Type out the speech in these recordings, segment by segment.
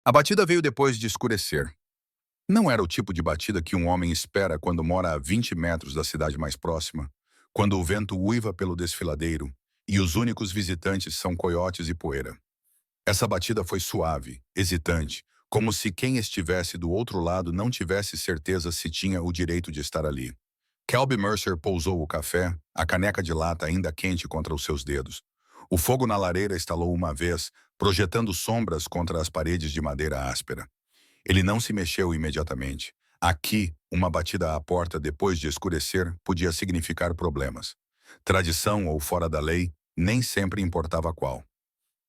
A batida veio depois de escurecer. Não era o tipo de batida que um homem espera quando mora a 20 metros da cidade mais próxima, quando o vento uiva pelo desfiladeiro e os únicos visitantes são coiotes e poeira. Essa batida foi suave, hesitante, como se quem estivesse do outro lado não tivesse certeza se tinha o direito de estar ali. Kelby Mercer pousou o café, a caneca de lata ainda quente contra os seus dedos. O fogo na lareira estalou uma vez, projetando sombras contra as paredes de madeira áspera. Ele não se mexeu imediatamente. Aqui, uma batida à porta depois de escurecer podia significar problemas. Tradição ou fora da lei, nem sempre importava qual.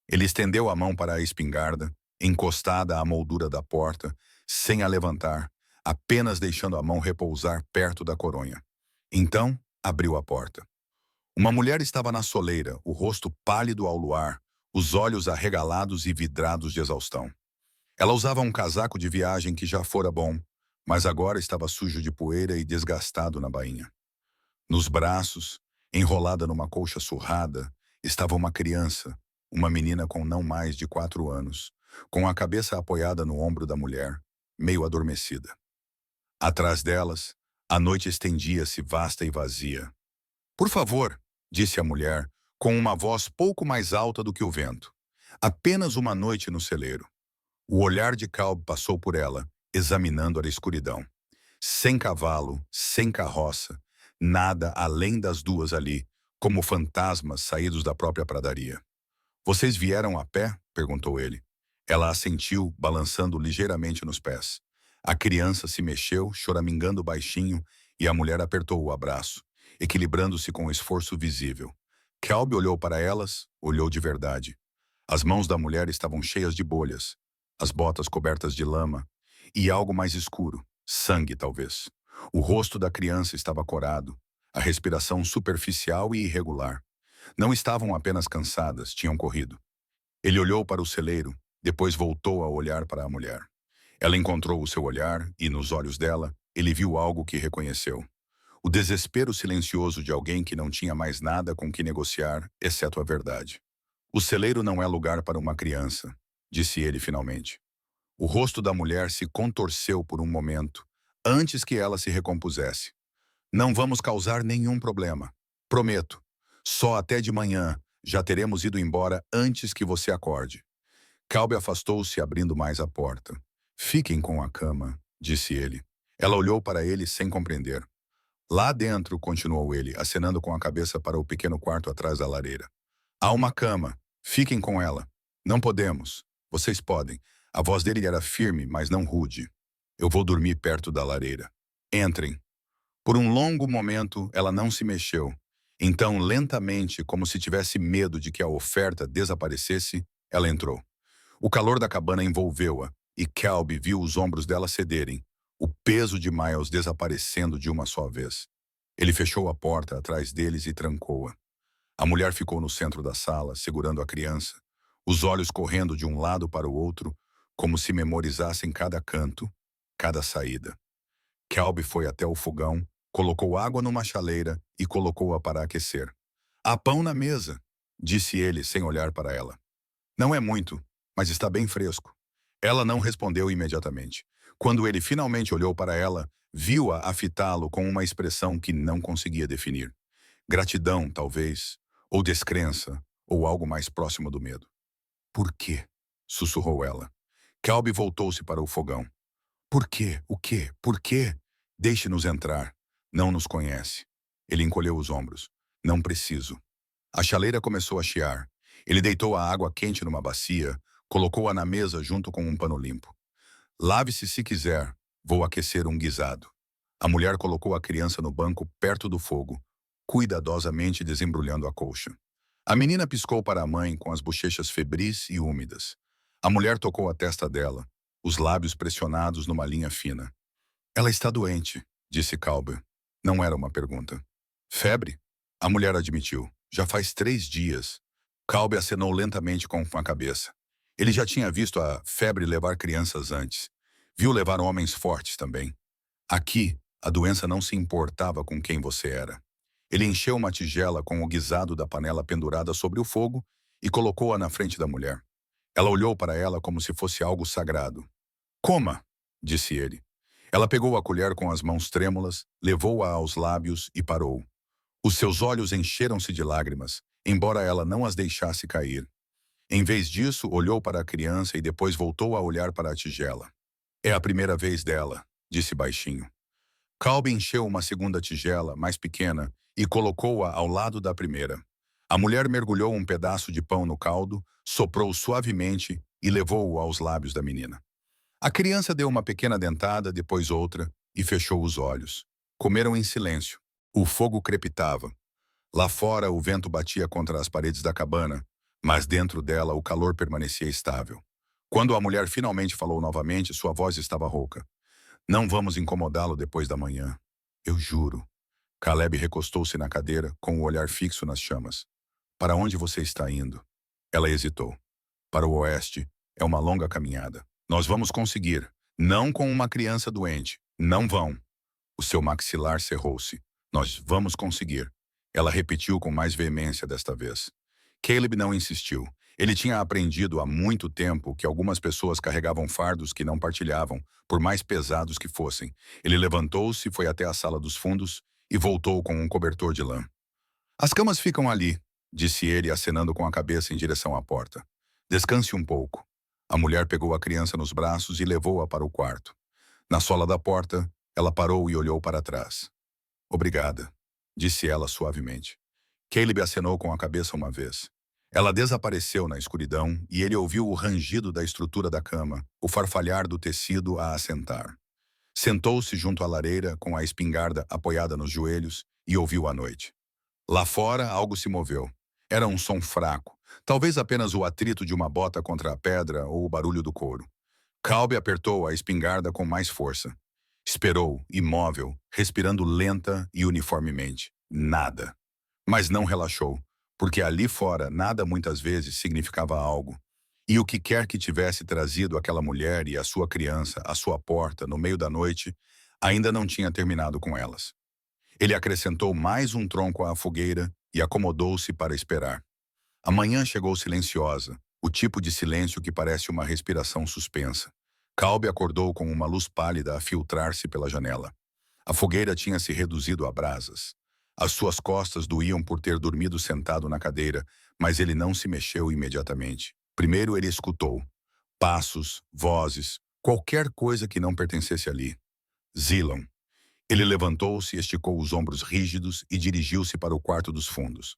Ele estendeu a mão para a espingarda, encostada à moldura da porta, sem a levantar, apenas deixando a mão repousar perto da coronha. Então, abriu a porta. Uma mulher estava na soleira, o rosto pálido ao luar, os olhos arregalados e vidrados de exaustão. Ela usava um casaco de viagem que já fora bom, mas agora estava sujo de poeira e desgastado na bainha. Nos braços, enrolada numa colcha surrada, estava uma criança, uma menina com não mais de 4 anos, com a cabeça apoiada no ombro da mulher, meio adormecida. Atrás delas, a noite estendia-se vasta e vazia. "Por favor", disse a mulher, com uma voz pouco mais alta do que o vento. "Apenas uma noite no celeiro." O olhar de Calb passou por ela, examinando a escuridão. Sem cavalo, sem carroça, nada além das duas ali, como fantasmas saídos da própria pradaria. "Vocês vieram a pé?" perguntou ele. Ela assentiu, balançando ligeiramente nos pés. A criança se mexeu, choramingando baixinho, e a mulher apertou o abraço, equilibrando-se com esforço visível. Calb olhou para elas, olhou de verdade. As mãos da mulher estavam cheias de bolhas, as botas cobertas de lama, e algo mais escuro, sangue talvez. O rosto da criança estava corado, a respiração superficial e irregular. Não estavam apenas cansadas, tinham corrido. Ele olhou para o celeiro, depois voltou a olhar para a mulher. Ela encontrou o seu olhar e, nos olhos dela, ele viu algo que reconheceu. O desespero silencioso de alguém que não tinha mais nada com que negociar, exceto a verdade. "O celeiro não é lugar para uma criança", disse ele finalmente. O rosto da mulher se contorceu por um momento, antes que ela se recompusesse. "Não vamos causar nenhum problema. Prometo. Só até de manhã já teremos ido embora antes que você acorde." Calbe afastou-se, abrindo mais a porta. "Fiquem com a cama", disse ele. Ela olhou para ele sem compreender. "Lá dentro", continuou ele, acenando com a cabeça para o pequeno quarto atrás da lareira. "Há uma cama. Fiquem com ela." "Não podemos." "Vocês podem." A voz dele era firme, mas não rude. "Eu vou dormir perto da lareira." "Entrem." Por um longo momento, ela não se mexeu. Então, lentamente, como se tivesse medo de que a oferta desaparecesse, ela entrou. O calor da cabana envolveu-a, e Kelby viu os ombros dela cederem, o peso de Miles desaparecendo de uma só vez. Ele fechou a porta atrás deles e trancou-a. A mulher ficou no centro da sala, segurando a criança, os olhos correndo de um lado para o outro, como se memorizassem cada canto, cada saída. Kelby foi até o fogão, colocou água numa chaleira e colocou-a para aquecer. "Há pão na mesa", disse ele sem olhar para ela. "Não é muito, mas está bem fresco." Ela não respondeu imediatamente. Quando ele finalmente olhou para ela, viu-a afitá-lo com uma expressão que não conseguia definir. Gratidão, talvez, ou descrença, ou algo mais próximo do medo. "Por quê?" sussurrou ela. Kelby voltou-se para o fogão. "Por quê? O quê? Por quê?" "Deixe-nos entrar. Não nos conhece." Ele encolheu os ombros. "Não preciso." A chaleira começou a chiar. Ele deitou a água quente numa bacia, colocou-a na mesa junto com um pano limpo. "Lave-se se quiser. Vou aquecer um guisado." A mulher colocou a criança no banco perto do fogo, cuidadosamente desembrulhando a colcha. A menina piscou para a mãe com as bochechas febris e úmidas. A mulher tocou a testa dela, os lábios pressionados numa linha fina. "Ela está doente", disse Calber. Não era uma pergunta. "Febre?" A mulher admitiu. "Já faz 3 dias." Calber acenou lentamente com a cabeça. Ele já tinha visto a febre levar crianças antes. Viu levar homens fortes também. Aqui, a doença não se importava com quem você era. Ele encheu uma tigela com o guisado da panela pendurada sobre o fogo e colocou-a na frente da mulher. Ela olhou para ela como se fosse algo sagrado. Coma, disse ele. Ela pegou a colher com as mãos trêmulas, levou-a aos lábios e parou. Os seus olhos encheram-se de lágrimas, embora ela não as deixasse cair. Em vez disso, olhou para a criança e depois voltou a olhar para a tigela. É a primeira vez dela, disse baixinho. Calbi encheu uma segunda tigela, mais pequena, e colocou-a ao lado da primeira. A mulher mergulhou um pedaço de pão no caldo, soprou suavemente e levou-o aos lábios da menina. A criança deu uma pequena dentada, depois outra, e fechou os olhos. Comeram em silêncio. O fogo crepitava. Lá fora, o vento batia contra as paredes da cabana, mas dentro dela o calor permanecia estável. Quando a mulher finalmente falou novamente, sua voz estava rouca. Não vamos incomodá-lo depois da manhã. Eu juro. Caleb recostou-se na cadeira, com o olhar fixo nas chamas. Para onde você está indo? Ela hesitou. Para o oeste. É uma longa caminhada. Nós vamos conseguir. Não com uma criança doente. Não vão. O seu maxilar cerrou-se. Nós vamos conseguir. Ela repetiu com mais veemência desta vez. Caleb não insistiu. Ele tinha aprendido há muito tempo que algumas pessoas carregavam fardos que não partilhavam, por mais pesados que fossem. Ele levantou-se, foi até a sala dos fundos e voltou com um cobertor de lã. As camas ficam ali, disse ele, acenando com a cabeça em direção à porta. Descanse um pouco. A mulher pegou a criança nos braços e levou-a para o quarto. Na sola da porta, ela parou e olhou para trás. Obrigada, disse ela suavemente. Caleb acenou com a cabeça uma vez. Ela desapareceu na escuridão e ele ouviu o rangido da estrutura da cama, o farfalhar do tecido a assentar. Sentou-se junto à lareira com a espingarda apoiada nos joelhos e ouviu a noite. Lá fora, algo se moveu. Era um som fraco, talvez apenas o atrito de uma bota contra a pedra ou o barulho do couro. Calbi apertou a espingarda com mais força. Esperou, imóvel, respirando lenta e uniformemente. Nada. Mas não relaxou, porque ali fora nada muitas vezes significava algo. E o que quer que tivesse trazido aquela mulher e a sua criança à sua porta no meio da noite, ainda não tinha terminado com elas. Ele acrescentou mais um tronco à fogueira e acomodou-se para esperar. A manhã chegou silenciosa, o tipo de silêncio que parece uma respiração suspensa. Calbi acordou com uma luz pálida a filtrar-se pela janela. A fogueira tinha se reduzido a brasas. As suas costas doíam por ter dormido sentado na cadeira, mas ele não se mexeu imediatamente. Primeiro ele escutou. Passos, vozes, qualquer coisa que não pertencesse ali. Zilon. Ele levantou-se, esticou os ombros rígidos e dirigiu-se para o quarto dos fundos.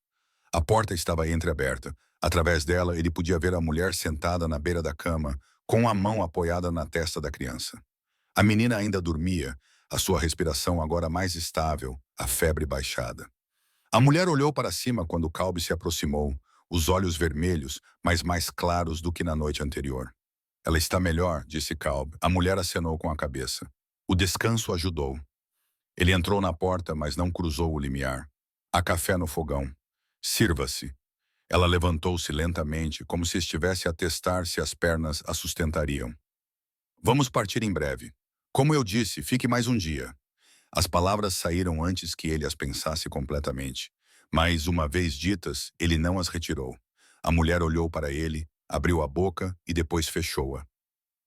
A porta estava entreaberta. Através dela, ele podia ver a mulher sentada na beira da cama, com a mão apoiada na testa da criança. A menina ainda dormia, a sua respiração agora mais estável, a febre baixada. A mulher olhou para cima quando Calbi se aproximou, os olhos vermelhos, mas mais claros do que na noite anterior. Ela está melhor, disse Calbi. A mulher acenou com a cabeça. O descanso ajudou. Ele entrou na porta, mas não cruzou o limiar. Há café no fogão. Sirva-se. Ela levantou-se lentamente, como se estivesse a testar se as pernas a sustentariam. Vamos partir em breve. Como eu disse, fique mais um dia. As palavras saíram antes que ele as pensasse completamente. Mas, uma vez ditas, ele não as retirou. A mulher olhou para ele, abriu a boca e depois fechou-a.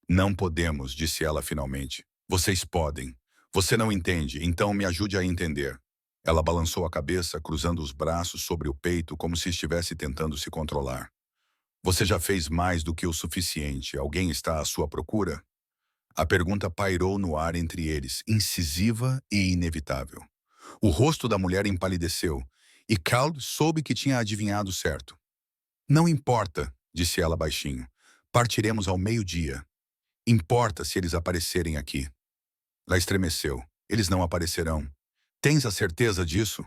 Não podemos, disse ela finalmente. Vocês podem. Você não entende, então me ajude a entender. Ela balançou a cabeça, cruzando os braços sobre o peito como se estivesse tentando se controlar. Você já fez mais do que o suficiente. Alguém está à sua procura? A pergunta pairou no ar entre eles, incisiva e inevitável. O rosto da mulher empalideceu, e Cal soube que tinha adivinhado certo. Não importa, disse ela baixinho. Partiremos ao meio-dia. Importa se eles aparecerem aqui. Ela estremeceu. Eles não aparecerão. Tens a certeza disso?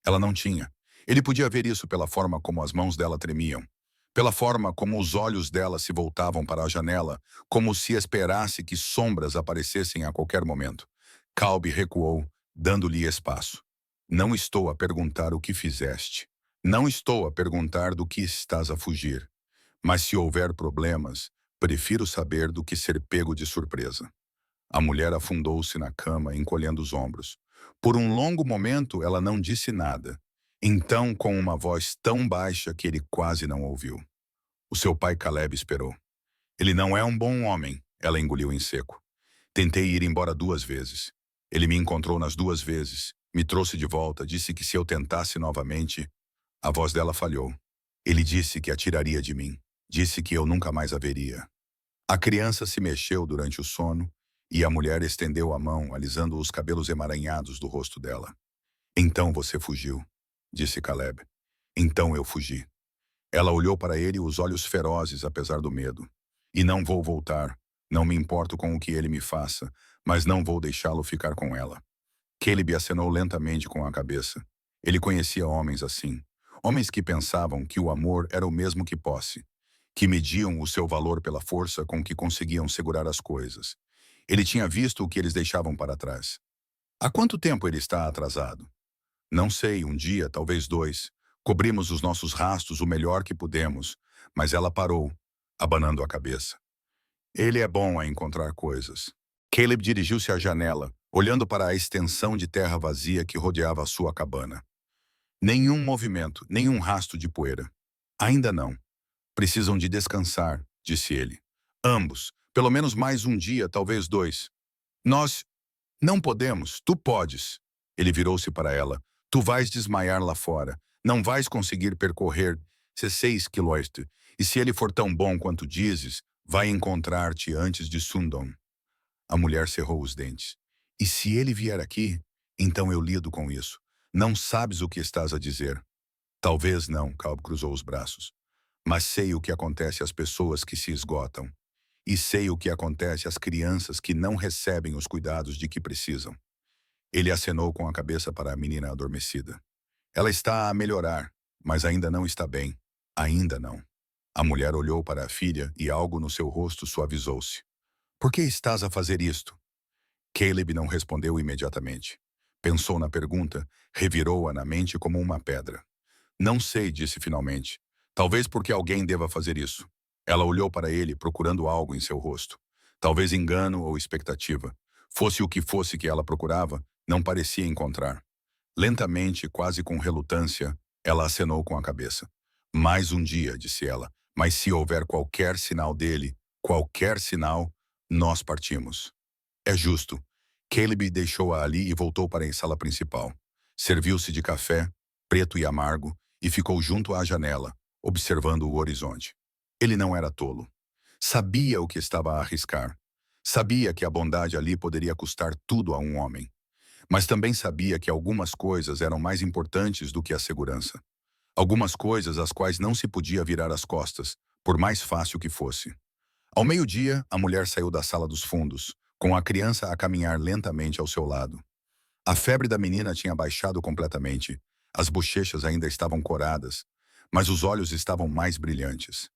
Ela não tinha. Ele podia ver isso pela forma como as mãos dela tremiam. Pela forma como os olhos dela se voltavam para a janela, como se esperasse que sombras aparecessem a qualquer momento. Calbi recuou, dando-lhe espaço. Não estou a perguntar o que fizeste. Não estou a perguntar do que estás a fugir. Mas se houver problemas, prefiro saber do que ser pego de surpresa. A mulher afundou-se na cama, encolhendo os ombros. Por um longo momento, ela não disse nada. Então, com uma voz tão baixa que ele quase não ouviu. O seu pai Caleb esperou. Ele não é um bom homem, ela engoliu em seco. Tentei ir embora 2 vezes. Ele me encontrou nas 2 vezes, me trouxe de volta, disse que se eu tentasse novamente, a voz dela falhou. Ele disse que atiraria de mim, disse que eu nunca mais a veria. A criança se mexeu durante o sono e a mulher estendeu a mão, alisando os cabelos emaranhados do rosto dela. Então você fugiu, disse Caleb. Então eu fugi. Ela olhou para ele, os olhos ferozes apesar do medo. E não vou voltar. Não me importo com o que ele me faça, mas não vou deixá-lo ficar com ela. Caleb acenou lentamente com a cabeça. Ele conhecia homens assim. Homens que pensavam que o amor era o mesmo que posse, que mediam o seu valor pela força com que conseguiam segurar as coisas. Ele tinha visto o que eles deixavam para trás. Há quanto tempo ele está atrasado? Não sei, um dia, talvez 2. Cobrimos os nossos rastros o melhor que pudemos, mas ela parou, abanando a cabeça. Ele é bom a encontrar coisas. Caleb dirigiu-se à janela, olhando para a extensão de terra vazia que rodeava a sua cabana. Nenhum movimento, nenhum rastro de poeira. Ainda não. Precisam de descansar, disse ele. Ambos. Pelo menos mais um dia, talvez 2. Nós não podemos. Tu podes. Ele virou-se para ela. Tu vais desmaiar lá fora. Não vais conseguir percorrer 16 quilômetros. E se ele for tão bom quanto dizes, vai encontrar-te antes de Sundom. A mulher cerrou os dentes. E se ele vier aqui, então eu lido com isso. Não sabes o que estás a dizer. Talvez não, Caleb cruzou os braços. Mas sei o que acontece às pessoas que se esgotam. E sei o que acontece às crianças que não recebem os cuidados de que precisam. Ele acenou com a cabeça para a menina adormecida. Ela está a melhorar, mas ainda não está bem. Ainda não. A mulher olhou para a filha e algo no seu rosto suavizou-se. Por que estás a fazer isto? Caleb não respondeu imediatamente. Pensou na pergunta, revirou-a na mente como uma pedra. Não sei, disse finalmente. Talvez porque alguém deva fazer isso. Ela olhou para ele, procurando algo em seu rosto. Talvez engano ou expectativa. Fosse o que fosse que ela procurava, não parecia encontrar. Lentamente, quase com relutância, ela acenou com a cabeça. Mais um dia, disse ela, mas se houver qualquer sinal dele, qualquer sinal, nós partimos. É justo. Caleb deixou-a ali e voltou para a sala principal. Serviu-se de café, preto e amargo, e ficou junto à janela, observando o horizonte. Ele não era tolo. Sabia o que estava a arriscar. Sabia que a bondade ali poderia custar tudo a um homem. Mas também sabia que algumas coisas eram mais importantes do que a segurança. Algumas coisas às quais não se podia virar as costas, por mais fácil que fosse. Ao meio-dia, a mulher saiu da sala dos fundos, com a criança a caminhar lentamente ao seu lado. A febre da menina tinha baixado completamente. As bochechas ainda estavam coradas, mas os olhos estavam mais brilhantes.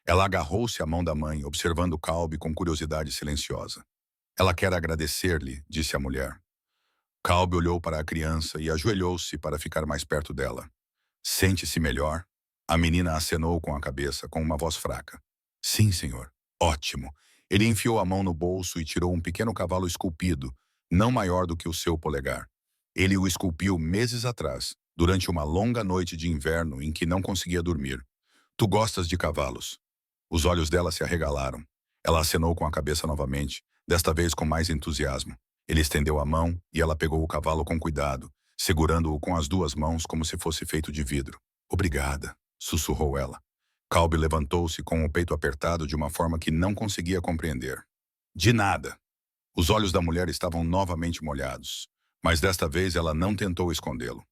Ela agarrou-se à mão da mãe, observando Caleb com curiosidade silenciosa. Ela quer agradecer-lhe, disse a mulher. Caleb olhou para a criança e ajoelhou-se para ficar mais perto dela. Sente-se melhor? A menina acenou com a cabeça, com uma voz fraca. Sim, senhor. Ótimo. Ele enfiou a mão no bolso e tirou um pequeno cavalo esculpido, não maior do que o seu polegar. Ele o esculpiu meses atrás, durante uma longa noite de inverno em que não conseguia dormir. Tu gostas de cavalos? Os olhos dela se arregalaram. Ela acenou com a cabeça novamente, desta vez com mais entusiasmo. Ele estendeu a mão e ela pegou o cavalo com cuidado, segurando-o com as 2 mãos como se fosse feito de vidro. Obrigada, sussurrou ela. Caleb levantou-se com o peito apertado de uma forma que não conseguia compreender. De nada. Os olhos da mulher estavam novamente molhados, mas desta vez ela não tentou escondê-lo.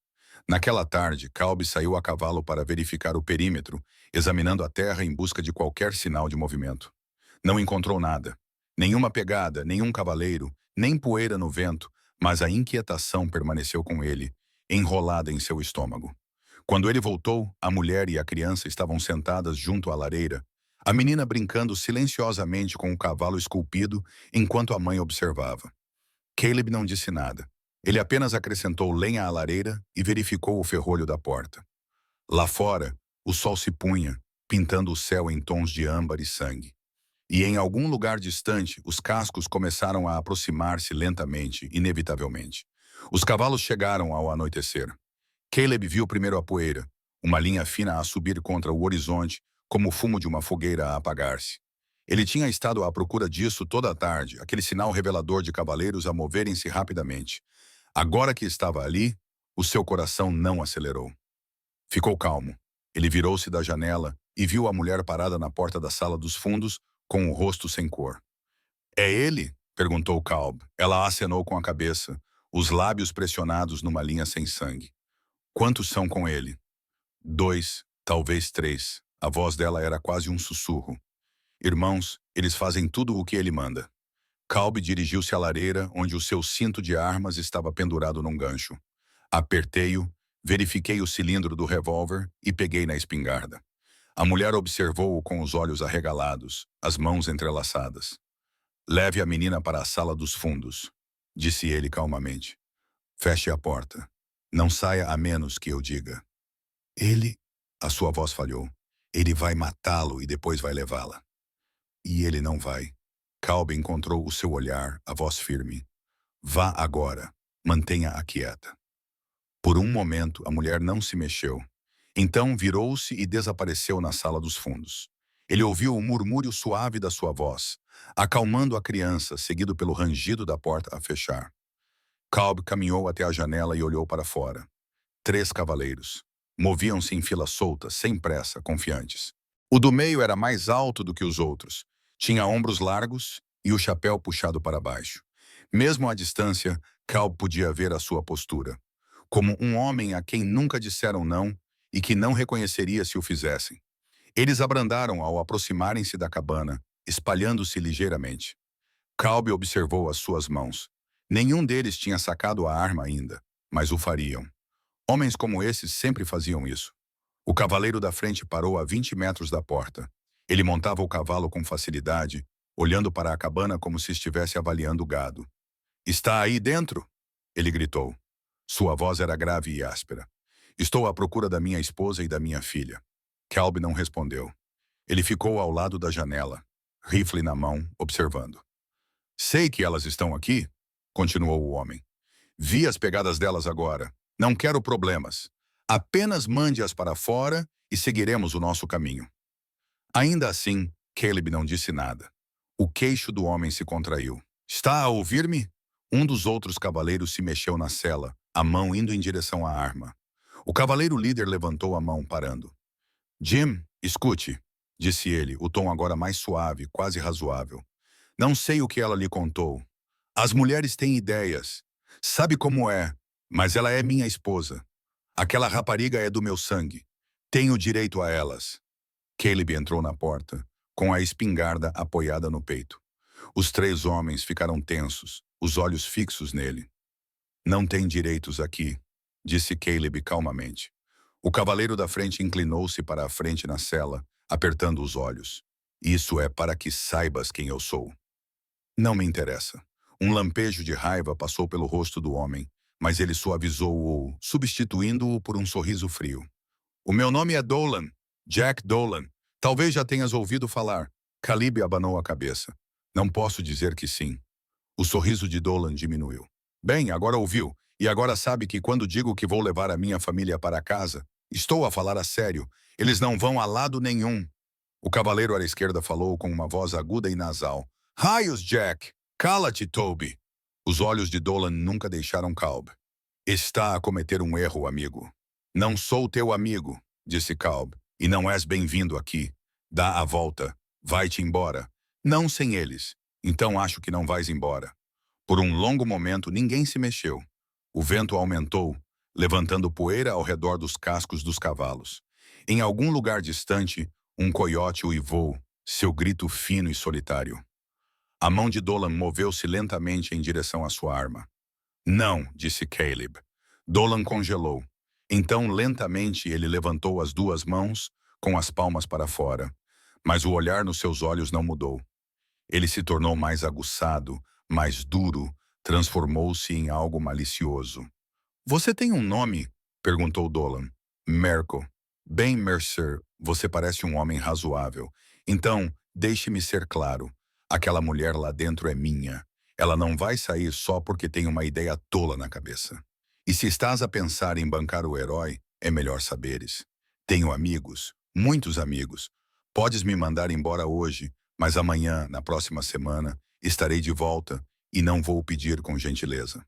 Naquela tarde, Caleb saiu a cavalo para verificar o perímetro, examinando a terra em busca de qualquer sinal de movimento. Não encontrou nada. Nenhuma pegada, nenhum cavaleiro, nem poeira no vento, mas a inquietação permaneceu com ele, enrolada em seu estômago. Quando ele voltou, a mulher e a criança estavam sentadas junto à lareira, a menina brincando silenciosamente com o cavalo esculpido enquanto a mãe observava. Caleb não disse nada. Ele apenas acrescentou lenha à lareira e verificou o ferrolho da porta. Lá fora, o sol se punha, pintando o céu em tons de âmbar e sangue. E em algum lugar distante, os cascos começaram a aproximar-se lentamente, inevitavelmente. Os cavalos chegaram ao anoitecer. Caleb viu primeiro a poeira, uma linha fina a subir contra o horizonte, como o fumo de uma fogueira a apagar-se. Ele tinha estado à procura disso toda a tarde, aquele sinal revelador de cavaleiros a moverem-se rapidamente. Agora que estava ali, o seu coração não acelerou. Ficou calmo. Ele virou-se da janela e viu a mulher parada na porta da sala dos fundos, com o rosto sem cor. "É ele?" perguntou Kalb. Ela acenou com a cabeça, os lábios pressionados numa linha sem sangue. "Quantos são com ele?" "2, talvez 3. A voz dela era quase um sussurro. "Irmãos, eles fazem tudo o que ele manda." Kalb dirigiu-se à lareira, onde o seu cinto de armas estava pendurado num gancho. Apertei-o, verifiquei o cilindro do revólver e peguei na espingarda. A mulher observou-o com os olhos arregalados, as mãos entrelaçadas. "Leve a menina para a sala dos fundos", disse ele calmamente. "Feche a porta. Não saia a menos que eu diga." "Ele..." A sua voz falhou. "Ele vai matá-lo e depois vai levá-la." "E ele não vai." Kalb encontrou o seu olhar, a voz firme. "Vá agora. Mantenha-a quieta." Por um momento, a mulher não se mexeu. Então virou-se e desapareceu na sala dos fundos. Ele ouviu o murmúrio suave da sua voz, acalmando a criança, seguido pelo rangido da porta a fechar. Kalb caminhou até a janela e olhou para fora. 3 cavaleiros. Moviam-se em fila solta, sem pressa, confiantes. O do meio era mais alto do que os outros. Tinha ombros largos e o chapéu puxado para baixo. Mesmo à distância, Kalb podia ver a sua postura. Como um homem a quem nunca disseram não e que não reconheceria se o fizessem. Eles abrandaram ao aproximarem-se da cabana, espalhando-se ligeiramente. Kalb observou as suas mãos. Nenhum deles tinha sacado a arma ainda, mas o fariam. Homens como esses sempre faziam isso. O cavaleiro da frente parou a 20 metros da porta. Ele montava o cavalo com facilidade, olhando para a cabana como se estivesse avaliando o gado. "Está aí dentro?" ele gritou. Sua voz era grave e áspera. "Estou à procura da minha esposa e da minha filha." Kalb não respondeu. Ele ficou ao lado da janela, rifle na mão, observando. "Sei que elas estão aqui", continuou o homem. "Vi as pegadas delas agora. Não quero problemas. Apenas mande-as para fora e seguiremos o nosso caminho." Ainda assim, Caleb não disse nada. O queixo do homem se contraiu. "Está a ouvir-me?" Um dos outros cavaleiros se mexeu na cela, a mão indo em direção à arma. O cavaleiro líder levantou a mão, parando. "Jim, escute", disse ele, o tom agora mais suave, quase razoável. "Não sei o que ela lhe contou. As mulheres têm ideias. Sabe como é, mas ela é minha esposa. Aquela rapariga é do meu sangue. Tenho direito a elas." Caleb entrou na porta, com a espingarda apoiada no peito. Os 3 homens ficaram tensos, os olhos fixos nele. "Não tem direitos aqui", disse Caleb calmamente. O cavaleiro da frente inclinou-se para a frente na cela, apertando os olhos. "Isso é para que saibas quem eu sou." "Não me interessa." Um lampejo de raiva passou pelo rosto do homem, mas ele suavizou-o, substituindo-o por um sorriso frio. "O meu nome é Dolan, Jack Dolan. Talvez já tenhas ouvido falar." Caleb abanou a cabeça. "Não posso dizer que sim." O sorriso de Dolan diminuiu. "Bem, agora ouviu, e agora sabe que quando digo que vou levar a minha família para casa, estou a falar a sério. Eles não vão a lado nenhum." O cavaleiro à esquerda falou com uma voz aguda e nasal. "Raios, Jack! Cala-te, Toby!" Os olhos de Dolan nunca deixaram Kalb. "Está a cometer um erro, amigo." "Não sou teu amigo", disse Kalb, "e não és bem-vindo aqui. Dá a volta. Vai-te embora." "Não sem eles. Então acho que não vais embora." Por um longo momento ninguém se mexeu. O vento aumentou, levantando poeira ao redor dos cascos dos cavalos. Em algum lugar distante, um coiote uivou, seu grito fino e solitário. A mão de Dolan moveu-se lentamente em direção à sua arma. "Não", disse Caleb. Dolan congelou. Então, lentamente, ele levantou as 2 mãos, com as palmas para fora. Mas o olhar nos seus olhos não mudou. Ele se tornou mais aguçado, mais duro, transformou-se em algo malicioso. "Você tem um nome?" perguntou Dolan. "Merco." "Bem, Mercer, você parece um homem razoável. Então, deixe-me ser claro. Aquela mulher lá dentro é minha. Ela não vai sair só porque tem uma ideia tola na cabeça. E se estás a pensar em bancar o herói, é melhor saberes. Tenho amigos, muitos amigos. Podes me mandar embora hoje, Mas amanhã, na próxima semana, estarei de volta e não vou pedir com gentileza.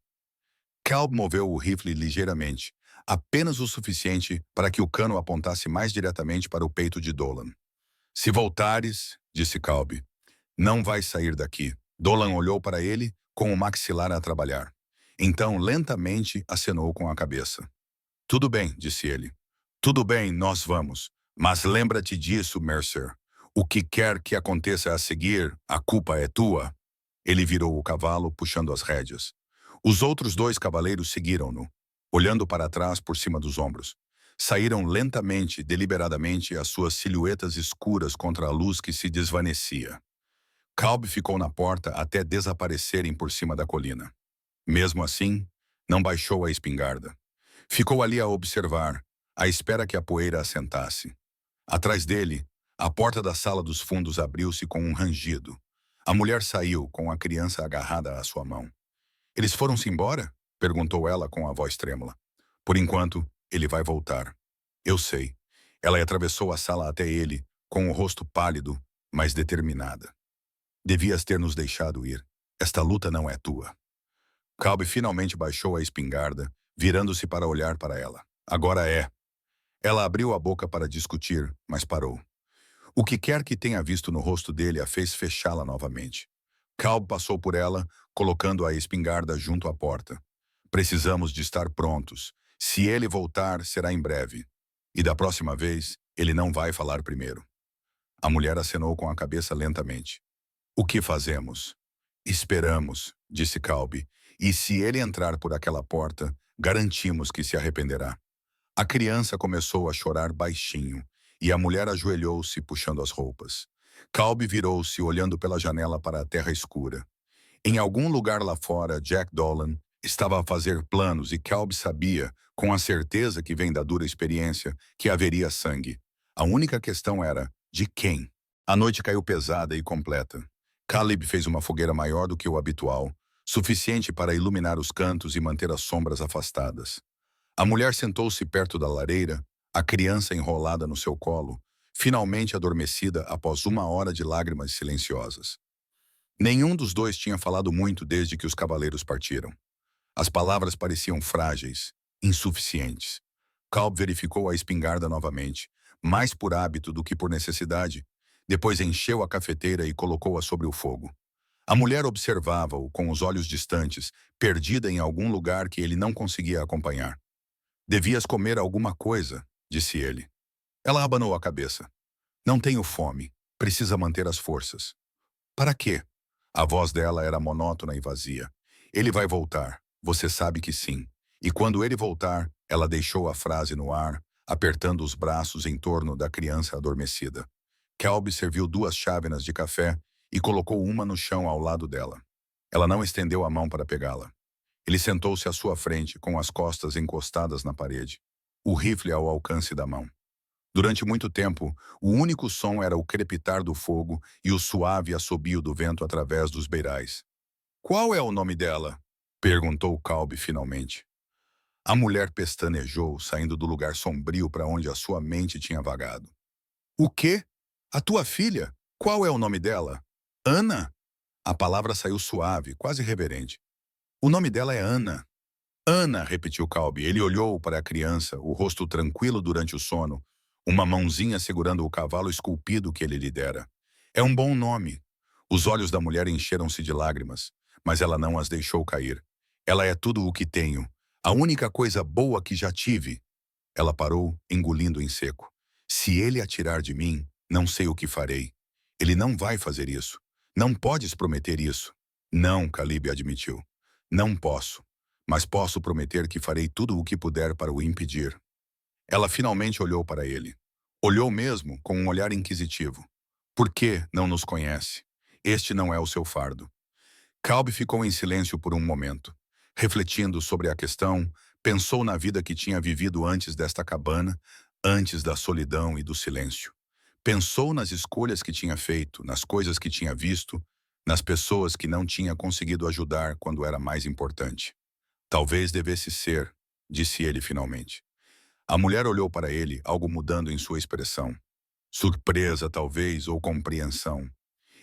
Calb moveu o rifle ligeiramente, apenas o suficiente para que o cano apontasse mais diretamente para o peito de Dolan. Se voltares, disse Calb, não vais sair daqui. Dolan olhou para ele com o maxilar a trabalhar. Então, lentamente, acenou com a cabeça. Tudo bem, disse ele. Tudo bem, nós vamos. Mas lembra-te disso, Mercer. O que quer que aconteça a seguir, a culpa é tua. Ele virou o cavalo, puxando as rédeas. Os outros dois cavaleiros seguiram-no, olhando para trás por cima dos ombros. Saíram lentamente, deliberadamente, as suas silhuetas escuras contra a luz que se desvanecia. Calb ficou na porta até desaparecerem por cima da colina. Mesmo assim, não baixou a espingarda. Ficou ali a observar, à espera que a poeira assentasse. Atrás dele, a porta da sala dos fundos abriu-se com um rangido. A mulher saiu, com a criança agarrada à sua mão. Eles foram-se embora? Perguntou ela com a voz trêmula. Por enquanto, ele vai voltar. Eu sei. Ela atravessou a sala até ele, com o rosto pálido, mas determinada. Devias ter nos deixado ir. Esta luta não é tua. Calb finalmente baixou a espingarda, virando-se para olhar para ela. Agora é. Ela abriu a boca para discutir, mas parou. O que quer que tenha visto no rosto dele a fez fechá-la novamente. Calb passou por ela, colocando a espingarda junto à porta. Precisamos de estar prontos. Se ele voltar, será em breve. E da próxima vez, ele não vai falar primeiro. A mulher acenou com a cabeça lentamente. O que fazemos? Esperamos, disse Calb, e se ele entrar por aquela porta, garantimos que se arrependerá. A criança começou a chorar baixinho, e a mulher ajoelhou-se puxando as roupas. Calb virou-se olhando pela janela para a terra escura. Em algum lugar lá fora, Jack Dolan estava a fazer planos e Calb sabia, com a certeza que vem da dura experiência, que haveria sangue. A única questão era, de quem? A noite caiu pesada e completa. Caleb fez uma fogueira maior do que o habitual, suficiente para iluminar os cantos e manter as sombras afastadas. A mulher sentou-se perto da lareira, a criança enrolada no seu colo, finalmente adormecida após 1 hora de lágrimas silenciosas. Nenhum dos dois tinha falado muito desde que os cavaleiros partiram. As palavras pareciam frágeis, insuficientes. Calb verificou a espingarda novamente, mais por hábito do que por necessidade. Depois encheu a cafeteira e colocou-a sobre o fogo. A mulher observava-o com os olhos distantes, perdida em algum lugar que ele não conseguia acompanhar. Devias comer alguma coisa, disse ele. Ela abanou a cabeça. Não tenho fome. Precisa manter as forças. Para quê? A voz dela era monótona e vazia. Ele vai voltar. Você sabe que sim. E quando ele voltar, ela deixou a frase no ar, apertando os braços em torno da criança adormecida. Calb serviu 2 chávenas de café e colocou uma no chão ao lado dela. Ela não estendeu a mão para pegá-la. Ele sentou-se à sua frente, com as costas encostadas na parede, o rifle ao alcance da mão. Durante muito tempo, o único som era o crepitar do fogo e o suave assobio do vento através dos beirais. Qual é o nome dela? Perguntou Calb finalmente. A mulher pestanejou, saindo do lugar sombrio para onde a sua mente tinha vagado. O quê? A tua filha? Qual é o nome dela? Ana? A palavra saiu suave, quase reverente. O nome dela é Ana. Ana, repetiu Calb. Ele olhou para a criança, o rosto tranquilo durante o sono, uma mãozinha segurando o cavalo esculpido que ele lhe dera. É um bom nome. Os olhos da mulher encheram-se de lágrimas, mas ela não as deixou cair. Ela é tudo o que tenho. A única coisa boa que já tive. Ela parou, engolindo em seco. Se ele atirar de mim, não sei o que farei. Ele não vai fazer isso. Não podes prometer isso. Não, Caleb admitiu. Não posso. Mas posso prometer que farei tudo o que puder para o impedir. Ela finalmente olhou para ele. Olhou mesmo, com um olhar inquisitivo. Por que não nos conhece? Este não é o seu fardo. Calb ficou em silêncio por um momento. Refletindo sobre a questão, pensou na vida que tinha vivido antes desta cabana, antes da solidão e do silêncio. Pensou nas escolhas que tinha feito, nas coisas que tinha visto, nas pessoas que não tinha conseguido ajudar quando era mais importante. Talvez devesse ser, disse ele finalmente. A mulher olhou para ele, algo mudando em sua expressão. Surpresa, talvez, ou compreensão.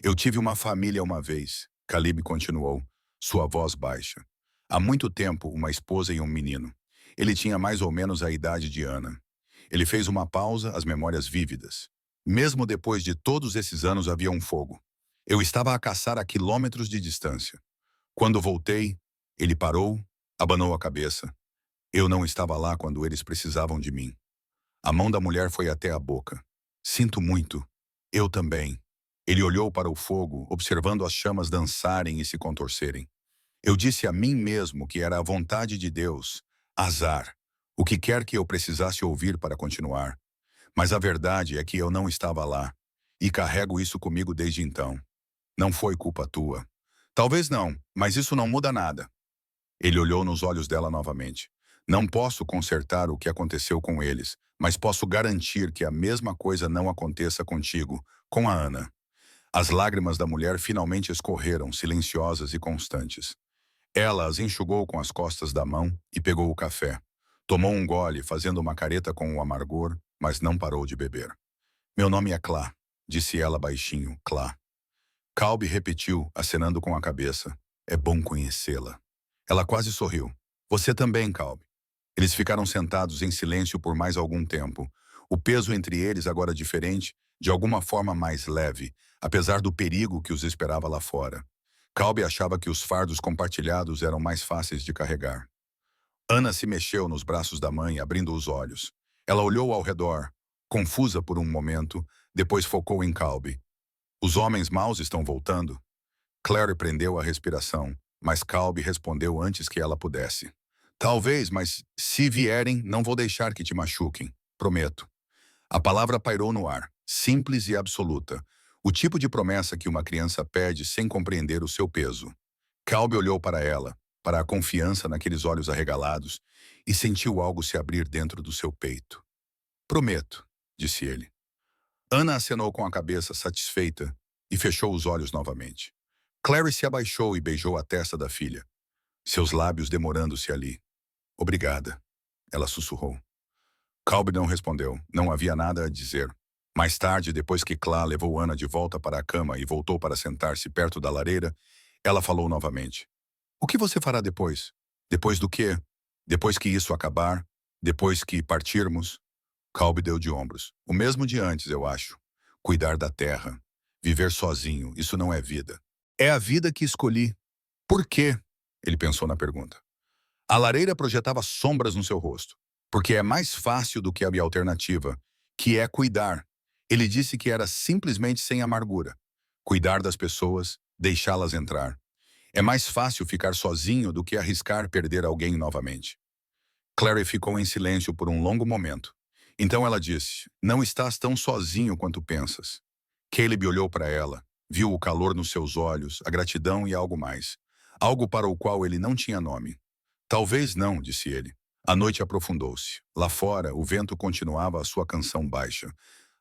Eu tive uma família uma vez, Caleb continuou, sua voz baixa. Há muito tempo, uma esposa e um menino. Ele tinha mais ou menos a idade de Ana. Ele fez uma pausa, as memórias vívidas. Mesmo depois de todos esses anos havia um fogo. Eu estava a caçar a quilômetros de distância. Quando voltei, ele parou, abanou a cabeça. Eu não estava lá quando eles precisavam de mim. A mão da mulher foi até a boca. Sinto muito. Eu também. Ele olhou para o fogo, observando as chamas dançarem e se contorcerem. Eu disse a mim mesmo que era a vontade de Deus. Azar. O que quer que eu precisasse ouvir para continuar. Mas a verdade é que eu não estava lá. E carrego isso comigo desde então. Não foi culpa tua. Talvez não, mas isso não muda nada. Ele olhou nos olhos dela novamente. Não posso consertar o que aconteceu com eles, mas posso garantir que a mesma coisa não aconteça contigo, com a Ana. As lágrimas da mulher finalmente escorreram, silenciosas e constantes. Ela as enxugou com as costas da mão e pegou o café. Tomou um gole, fazendo uma careta com o amargor, mas não parou de beber. Meu nome é Clá, disse ela baixinho, Clá. Calbi repetiu, acenando com a cabeça. É bom conhecê-la. Ela quase sorriu. Você também, Calbi. Eles ficaram sentados em silêncio por mais algum tempo. O peso entre eles agora diferente, de alguma forma mais leve, apesar do perigo que os esperava lá fora. Calbi achava que os fardos compartilhados eram mais fáceis de carregar. Ana se mexeu nos braços da mãe, abrindo os olhos. Ela olhou ao redor, confusa por um momento, depois focou em Calbi. Os homens maus estão voltando? Claire prendeu a respiração, mas Calbi respondeu antes que ela pudesse. Talvez, mas se vierem, não vou deixar que te machuquem. Prometo. A palavra pairou no ar, simples e absoluta. O tipo de promessa que uma criança pede sem compreender o seu peso. Calbi olhou para ela, para a confiança naqueles olhos arregalados, e sentiu algo se abrir dentro do seu peito. Prometo, disse ele. Ana acenou com a cabeça, satisfeita, e fechou os olhos novamente. Clary se abaixou e beijou a testa da filha, seus lábios demorando-se ali. Obrigada, ela sussurrou. Calbi não respondeu, não havia nada a dizer. Mais tarde, depois que Clá levou Ana de volta para a cama e voltou para sentar-se perto da lareira, ela falou novamente. O que você fará depois? Depois do quê? Depois que isso acabar? Depois que partirmos? Calbi deu de ombros. O mesmo de antes, eu acho. Cuidar da terra. Viver sozinho, isso não é vida. É a vida que escolhi. Por quê? Ele pensou na pergunta. A lareira projetava sombras no seu rosto. Porque é mais fácil do que a minha alternativa, que é cuidar. Ele disse que era simplesmente sem amargura. Cuidar das pessoas, deixá-las entrar. É mais fácil ficar sozinho do que arriscar perder alguém novamente. Clary ficou em silêncio por um longo momento. Então ela disse, não estás tão sozinho quanto pensas. Caleb olhou para ela, viu o calor nos seus olhos, a gratidão e algo mais. Algo para o qual ele não tinha nome. Talvez não, disse ele. A noite aprofundou-se. Lá fora, o vento continuava a sua canção baixa.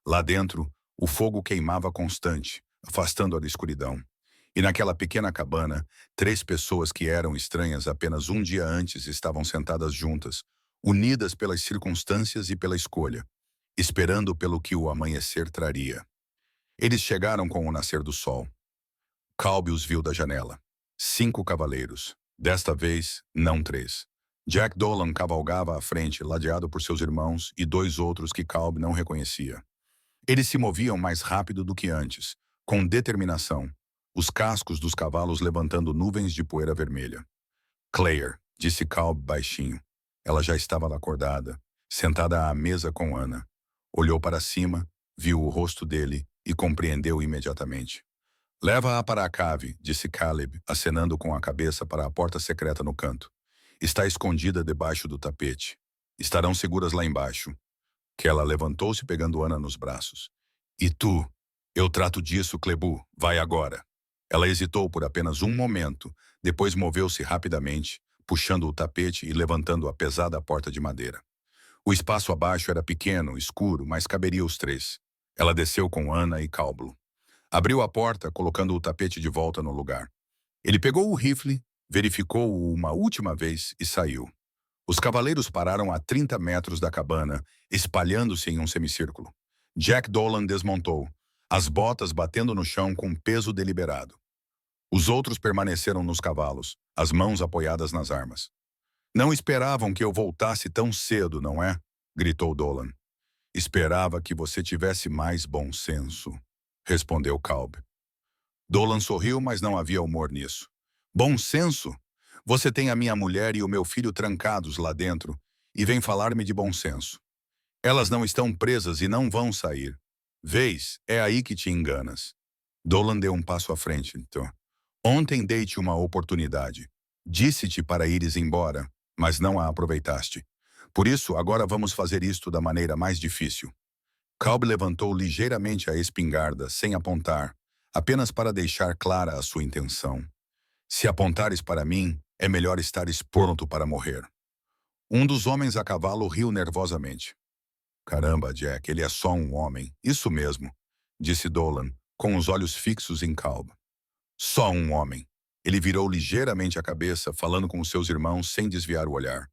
Lá dentro, o fogo queimava constante, afastando a escuridão. E naquela pequena cabana, 3 pessoas que eram estranhas apenas um dia antes estavam sentadas juntas, unidas pelas circunstâncias e pela escolha, esperando pelo que o amanhecer traria. Eles chegaram com o nascer do sol. Calbi os viu da janela. 5 cavaleiros. Desta vez, não 3. Jack Dolan cavalgava à frente, ladeado por seus irmãos e 2 outros que Calbi não reconhecia. Eles se moviam mais rápido do que antes, com determinação, os cascos dos cavalos levantando nuvens de poeira vermelha. Claire, disse Calbi baixinho. Ela já estava acordada, sentada à mesa com Ana. Olhou para cima, viu o rosto dele e compreendeu imediatamente. Leva-a para a cave, disse Caleb, acenando com a cabeça para a porta secreta no canto. Está escondida debaixo do tapete. Estarão seguras lá embaixo. Ela levantou-se pegando Ana nos braços. E tu? Eu trato disso, Clebu. Vai agora. Ela hesitou por apenas um momento, depois moveu-se rapidamente, puxando o tapete e levantando a pesada porta de madeira. O espaço abaixo era pequeno, escuro, mas caberia os 3. Ela desceu com Ana e Calbo. Abriu a porta, colocando o tapete de volta no lugar. Ele pegou o rifle, verificou-o uma última vez e saiu. Os cavaleiros pararam a 30 metros da cabana, espalhando-se em um semicírculo. Jack Dolan desmontou. as botas batendo no chão com peso deliberado. Os outros permaneceram nos cavalos, as mãos apoiadas nas armas. Não esperavam que eu voltasse tão cedo, não é? Gritou Dolan. Esperava que você tivesse mais bom senso, respondeu Kalb. Dolan sorriu, mas não havia humor nisso. Bom senso? Você tem a minha mulher e o meu filho trancados lá dentro e vem falar-me de bom senso. Elas não estão presas e não vão sair. Vês, é aí que te enganas. Dolan deu um passo à frente, então. Ontem dei-te uma oportunidade. Disse-te para ires embora, mas não a aproveitaste. Por isso, agora vamos fazer isto da maneira mais difícil. Kalb levantou ligeiramente a espingarda, sem apontar, apenas para deixar clara a sua intenção. Se apontares para mim, é melhor estares pronto para morrer. Um dos homens a cavalo riu nervosamente. Caramba, Jack, ele é só um homem. Isso mesmo, disse Dolan, com os olhos fixos em Kalb. Só um homem. Ele virou ligeiramente a cabeça, falando com os seus irmãos sem desviar o olhar.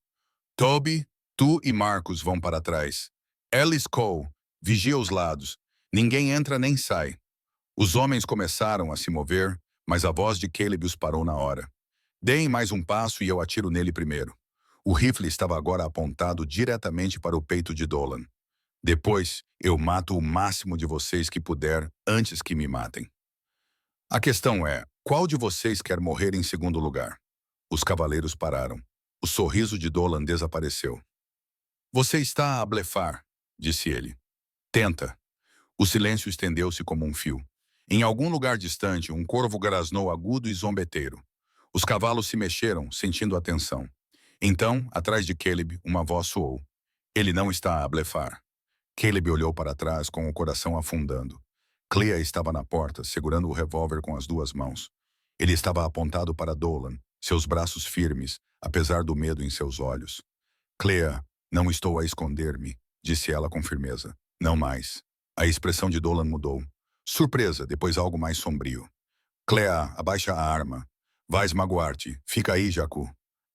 Toby, tu e Marcus vão para trás. Ellis Cole, vigia os lados. Ninguém entra nem sai. Os homens começaram a se mover, mas a voz de Caleb os parou na hora. Deem mais um passo e eu atiro nele primeiro. O rifle estava agora apontado diretamente para o peito de Dolan. Depois, eu mato o máximo de vocês que puder antes que me matem. A questão é, qual de vocês quer morrer em segundo lugar? Os cavaleiros pararam. O sorriso de Dolan desapareceu. Você está a blefar, disse ele. Tenta. O silêncio estendeu-se como um fio. Em algum lugar distante, um corvo grasnou agudo e zombeteiro. Os cavalos se mexeram, sentindo a tensão. Então, atrás de Caleb, uma voz soou. Ele não está a blefar. Caleb olhou para trás com o coração afundando. Clea estava na porta, segurando o revólver com as duas mãos. Ele estava apontado para Dolan, seus braços firmes, apesar do medo em seus olhos. Clea, não estou a esconder-me, disse ela com firmeza. Não mais. A expressão de Dolan mudou. Surpresa, depois algo mais sombrio. Clea, abaixa a arma. Vais magoar-te. Fica aí, Jacu.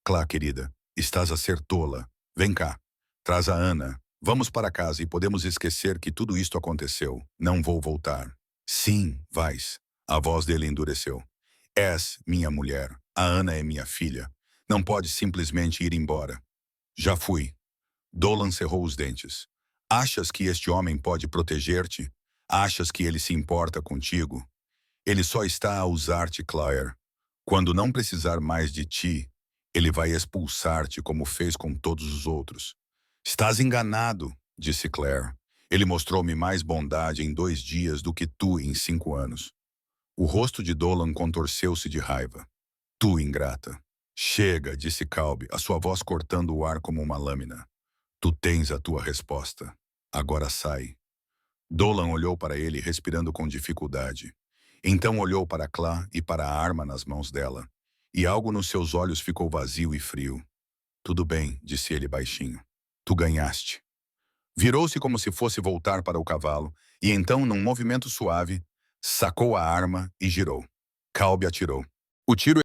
Clá, querida, estás a ser tola. Vem cá. Traz a Ana. Vamos para casa e podemos esquecer que tudo isto aconteceu. Não vou voltar. Sim, vais. A voz dele endureceu. És minha mulher. A Ana é minha filha. Não pode simplesmente ir embora. Já fui. Dolan cerrou os dentes. Achas que este homem pode proteger-te? Achas que ele se importa contigo? Ele só está a usar-te, Claire. Quando não precisar mais de ti, ele vai expulsar-te como fez com todos os outros. Estás enganado, disse Claire. Ele mostrou-me mais bondade em 2 dias do que tu em 5 anos. O rosto de Dolan contorceu-se de raiva. Tu, ingrata. Chega, disse Kalb, a sua voz cortando o ar como uma lâmina. Tu tens a tua resposta. Agora sai. Dolan olhou para ele, respirando com dificuldade. Então olhou para Clá e para a arma nas mãos dela. E algo nos seus olhos ficou vazio e frio. Tudo bem, disse ele baixinho. Tu ganhaste. Virou-se como se fosse voltar para o cavalo, e então, num movimento suave, sacou a arma e girou. Kalb atirou. O tiro